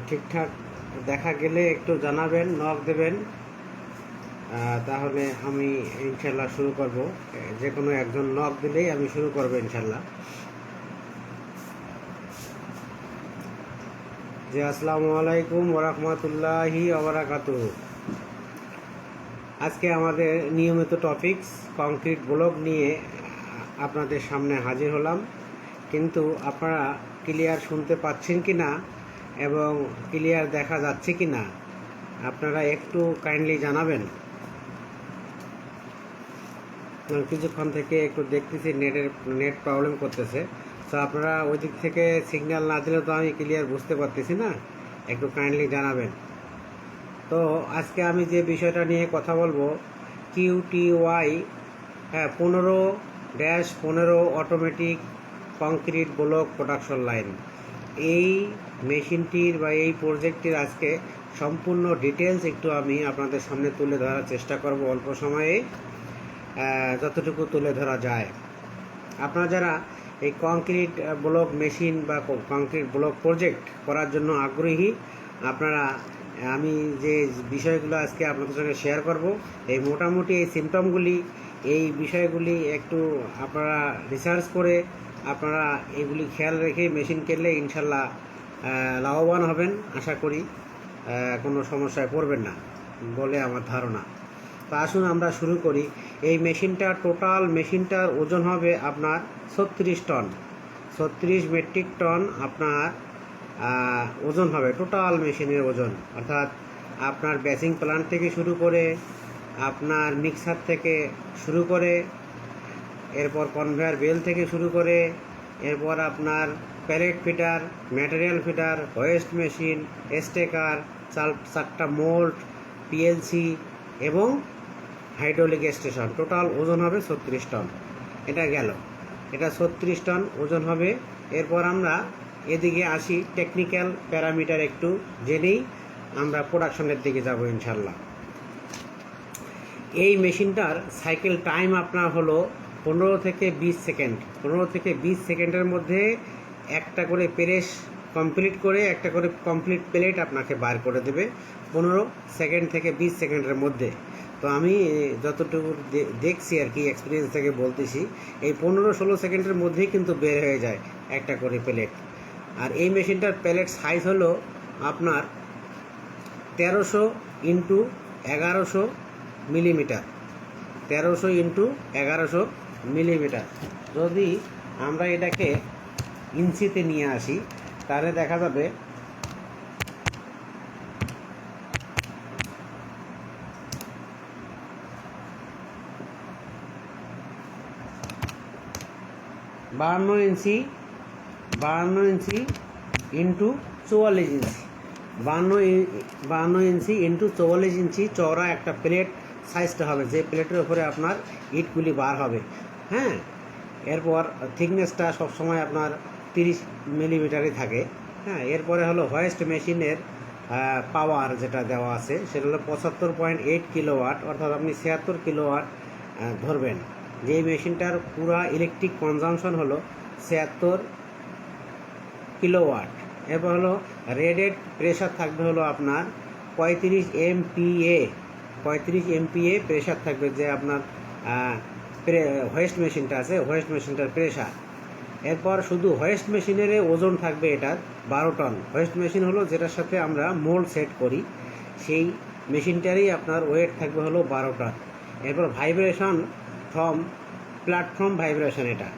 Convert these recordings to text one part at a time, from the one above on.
ঠিকঠাক দেখা গেলে একটু জানাবেন, নক দেবেন, তাহলে আমি ইনশাল্লাহ শুরু করব। যে কোনো একজন নক দিলেই আমি শুরু করব ইনশাল্লাহ। জি, আসসালামু আলাইকুম ওয়া রাহমাতুল্লাহি ওয়া বারাকাতুহু। আজকে আমাদের নিয়মিত টপিকস কংক্রিট ব্লক নিয়ে আপনাদের সামনে হাজির হলাম। কিন্তু আপনারা ক্লিয়ার শুনতে পাচ্ছেন কি না এবং ক্লিয়ার দেখা যাচ্ছে কি না আপনারা একটু কাইন্ডলি জানাবেন। কিছুক্ষণ থেকে একটু দেখতেছি নেট প্রবলেম করতেছে, তো আপনারা ওই দিক থেকে সিগন্যাল না দিলে তো আমি ক্লিয়ার বুঝতে পারতেছি না, একটু কাইন্ডলি জানাবেন। তো আজকে আমি যে বিষয়টা নিয়ে কথা বলবো, QTY 15-15 automatic concrete block production line. এই মেশিনটির বা এই প্রজেক্টটির আজকে সম্পূর্ণ ডিটেলস একটু আমি আপনাদের সামনে তুলে ধরার চেষ্টা করব, অল্প সময়ে যতটুকু তুলে ধরা যায়। আপনারা যারা এই কংক্রিট ব্লক মেশিন বা কংক্রিট ব্লক প্রজেক্ট করার জন্য আগ্রহী, আপনারা আমি যে বিষয়গুলো আজকে আপনাদের সঙ্গে শেয়ার করব, এই মোটামুটি এই সিমটমগুলি, এই বিষয়গুলি একটু আপনারা রিসার্চ করে আপনারা এগুলি খেয়াল রেখে মেশিন কিনলে ইনশাল্লাহ লাভবান হবেন। আশা করি কোনো সমস্যায় পড়বেন না বলে আমার ধারণা। তো আসুন আমরা শুরু করি। এই টোটাল মেশিনটার ওজন হবে আপনার 36 টন, 36 মেট্রিক টন আপনার ওজন হবে টোটাল মেশিনের ওজন। অর্থাৎ আপনার বেসিং প্লান্ট থেকে শুরু করে, আপনার মিক্সার থেকে শুরু করে, এরপর কনভেয়ার বেল থেকে শুরু করে, এরপর আপনার pallet feeder, material feeder, waste machine, stacker, চারটা মোল্ড, PLC এবং হাইড্রোলিক স্টেশন, টোটাল ওজন হবে 36 টন। এটা গেল, এটা 36 টন ওজন হবে। এরপর আমরা এদিকে আসি, টেকনিক্যাল প্যারামিটার একটু জেনেই আমরা প্রোডাকশনের দিকে যাব ইনশাল্লাহ। এই মেশিনটার সাইকেল টাইম আপনার হলো 15 থেকে 20 সেকেন্ড। 15 থেকে 20 সেকেন্ডের মধ্যে একটা করে প্রেস কমপ্লিট করে একটা করে কমপ্লিট প্লেট আপনাকে বার করে দেবে 15 সেকেন্ড থেকে 20 সেকেন্ডের মধ্যে। তো আমি যতটুকু দেখছি আর কি, এক্সপিরিয়েন্স থেকে বলতেছি, এই 15-16 সেকেন্ডের মধ্যেই কিন্তু বের হয়ে যায় একটা করে প্লেট। আর এই মেশিনটার প্লেট সাইজ হলো আপনার 1300 ইন্টু 1100 মিলিমিটার, 1300 ইন্টু 1100 মিলিমিটার। যদি আমরা এটাকে ইঞ্চিতে নিয়ে আসি তাহলে দেখা যাবে 52 ইঞ্চি, 52 ইঞ্চি ইন্টু 44 ইঞ্চি, 52 ইঞ্চি ইন্টু 44 ইঞ্চি চওড়া একটা প্লেট সাইজটা হবে, যে প্লেটের উপরে আপনার ইটগুলি বার হবে। হ্যাঁ, এরপর থিকনেসটা সবসময় আপনার 30 মিলিমিটারই থাকে। হ্যাঁ, এরপরে হলো হোয়েস্ট মেশিনের পাওয়ার যেটা দেওয়া আছে সেটা হলো 75.8 কিলোওয়াট, অর্থাৎ আপনি 76 কিলোওয়াট ধরবেন। যে মেশিনটার পুরা ইলেকট্রিক কনজামশন হলো 76 কিলোওয়াট। এরপর হলো রেডেড প্রেশার থাকবে হলো আপনার 35 MPa, 35 MPa প্রেশার থাকবে, যে আপনার হোয়েস্ট মেশিনটা আছে, হোয়েস্ট মেশিনটার প্রেশার। এরপর শুধু হোয়েস্ট মেশিনের ওজন থাকবে এটার 12 টন। হোয়েস্ট মেশিন হলো যেটার সাথে আমরা মোল্ড সেট করি, সেই মেশিনটারই আপনার ওয়েট থাকবে হলো 12 টন। এরপর ভাইব্রেশন ফ্রম প্ল্যাটফর্ম ভাইব্রেশন, এটা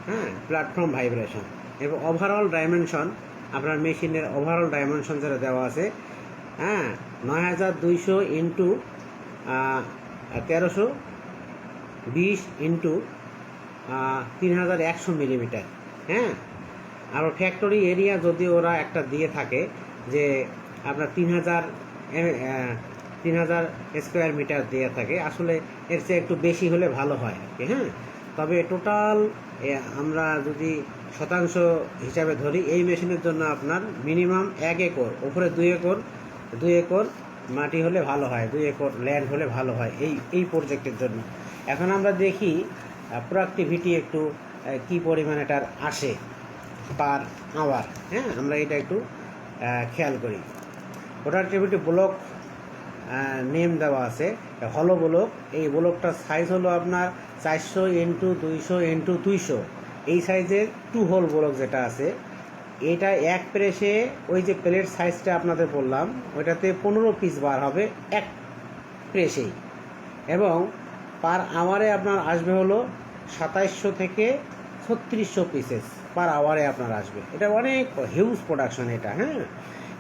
হ্যাঁ প্ল্যাটফর্ম ভাইব্রেশন। এরপর ওভারঅল ডাইমেনশন, আপনার মেশিনের ওভারঅল ডাইমেনশন যেটা দেওয়া আছে, হ্যাঁ 9200 ইন্টু 1320 ইন্টু 3100 মিলিমিটার। হ্যাঁ, আরও ফ্যাক্টরি এরিয়া যদি ওরা একটা দিয়ে থাকে যে আপনার 3000 স্কোয়ার মিটার দিয়ে থাকে, আসলে এর চেয়ে একটু বেশি হলে ভালো হয় আর কি। হ্যাঁ, তবে টোটাল আমরা যদি শতাংশ হিসাবে ধরি, এই মেশিনের জন্য আপনার মিনিমাম 1 একর, উপরে 2 একর মাটি হলে ভালো হয়, 2 একর ল্যান্ড হলে ভালো হয় এই প্রজেক্টের জন্য। এখন আমরা দেখি প্রোডাক্টিভিটি একটু কি পরিমাণ এটার আসে পার আওয়ার। হ্যাঁ, আমরা এটা একটু খেয়াল করি। প্রোডাক্টিভিটি ব্লক নেম দেওয়া আছে হলো ব্লক। এই ব্লকটার সাইজ হলো আপনার 400x200x200 এই সাইজের 2 হোল ব্লক যেটা আছে। এটা এক প্রেসে ওই যে প্লেট সাইজটা আপনাদের বললাম ওইটাতে 15 পিস বার হবে এক প্রেসেই, এবং পার আওয়ারে আপনার আসবে হলো 2700 থেকে 3600 পিসেস পার আওয়ারে আপনার আসবে। এটা অনেক হিউজ প্রোডাকশন এটা। হ্যাঁ,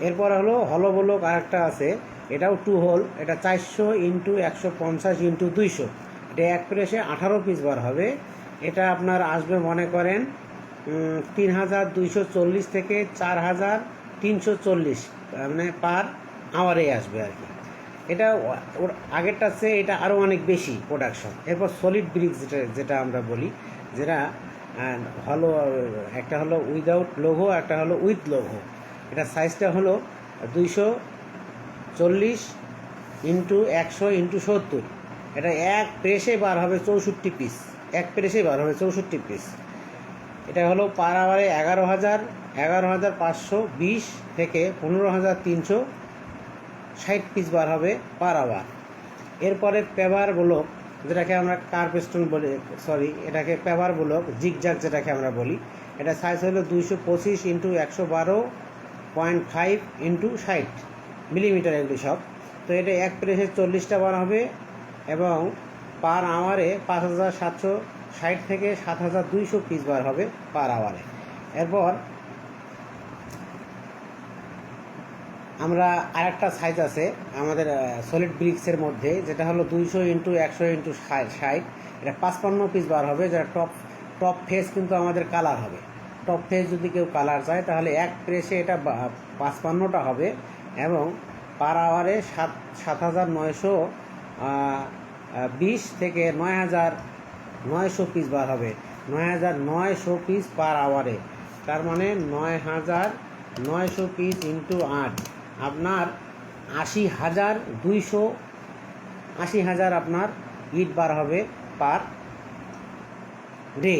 এরপর হলো ব্লক আরেকটা আছে, এটাও 2 হোল। এটা 400x150x200, এটা এক প্রেসে 18 পিস বার হবে। এটা আপনার আসবে মনে করেন 3240 থেকে 4340 মানে পার আওয়ারে আসবে আর কি। এটা ওর আগেরটা আছে, এটা আরও অনেক বেশি প্রোডাকশন। এরপর সলিড ব্রিক্স যেটা আমরা বলি, যেটা হলো একটা হলো উইদাউট লোগো, একটা হলো উইথ লোগো। এটা সাইজটা হলো 240x100x70। এটা এক প্রেসে বার হবে 64 পিস, এক প্রেসে বার হবে 64 পিস। এটা হলো পার আওয়ারে 11,520 থেকে 15,360 পিস বার হবে পার আওয়ার। এরপরে পেভার ব্লক, যেটাকে আমরা কার্পেস্টন বলি, এটাকে পেভার ব্লক জিগজ্যাগ যেটাকে আমরা বলি। এটা সাইজ হলো 225x111.5x60 মিলিমিটার এগুলি সব। তো এটা এক প্রেসে 40টা বার হবে এবং পার আওয়ারে 5760 থেকে 7200 পিস বার হবে পার আওয়ারে। এরপর আমরা আরেকটা সাইজ আছে আমাদের সলিড ব্রিক্সের মধ্যে, যেটা হলো 200x100x60। এটা 55 পিস বার হবে, যেটা টপ ফেস কিন্তু আমাদের কালার হবে। টপ ফেস যদি কেউ কালার চায় তাহলে এক প্রেসে এটা 55টা হবে এবং পার আওয়ারে 7920 থেকে 9900 পিস বার হবে। 9900 পিস পার আওয়ারে, তার মানে 9900 পিস ইন্টু 8 আপনার 80,000 আপনার ইট বার হবে পার ডে।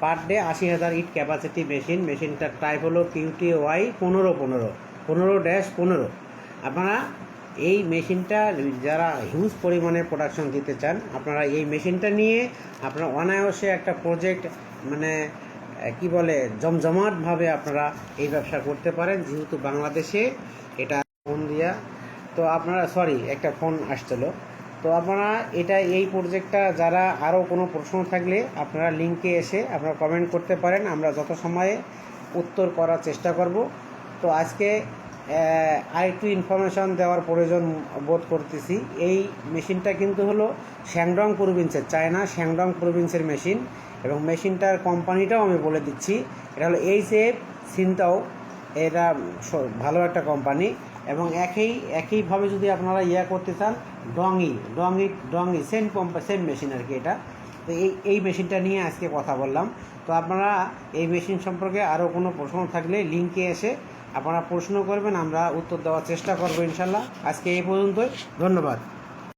পার ডে 80,000 ইট ক্যাপাসিটি মেশিনটার টাইপ হলো QTY 1515-15। আপনারা এই মেশিনটা যারা হিউজ পরিমাণে প্রোডাকশন দিতে চান, আপনারা এই মেশিনটা নিয়ে আপনারা অনায়াসে একটা প্রজেক্ট মানে কি বলে জমজমাটভাবে আপনারা এই ব্যবসা করতে পারেন, যেহেতু বাংলাদেশে এটা ফোন দিয়া। তো আপনারা একটা ফোন আসছিল। তো আপনারা এই প্রজেক্টটা যারা আরও কোনো প্রশ্ন থাকলে আপনারা লিঙ্কে এসে আপনারা কমেন্ট করতে পারেন, আমরা যত সময়ে উত্তর করার চেষ্টা করব। তো আজকে আরেকটু ইনফরমেশন দেওয়ার প্রয়োজন বোধ করতেছি। এই মেশিনটা কিন্তু হলো শ্যাংডং প্রভিন্সের, চায়না শ্যাংডং প্রভিন্সের মেশিন, এবং মেশিনটার কোম্পানিটাও আমি বলে দিচ্ছি। এটা হলো HF সিনটাও, এটা ভালো একটা কোম্পানি। এবং একইভাবে যদি আপনারা করতে চান ডংই সেম মেশিন আর কি এটা। তো এই মেশিনটা নিয়ে আজকে কথা বললাম। তো আপনারা এই মেশিন সম্পর্কে আরও কোনো প্রশ্ন থাকলে লিঙ্কে এসে আপনারা প্রশ্ন করবেন, আমরা উত্তর দেওয়ার চেষ্টা করবো ইনশাল্লাহ। আজকে এই পর্যন্তই, ধন্যবাদ।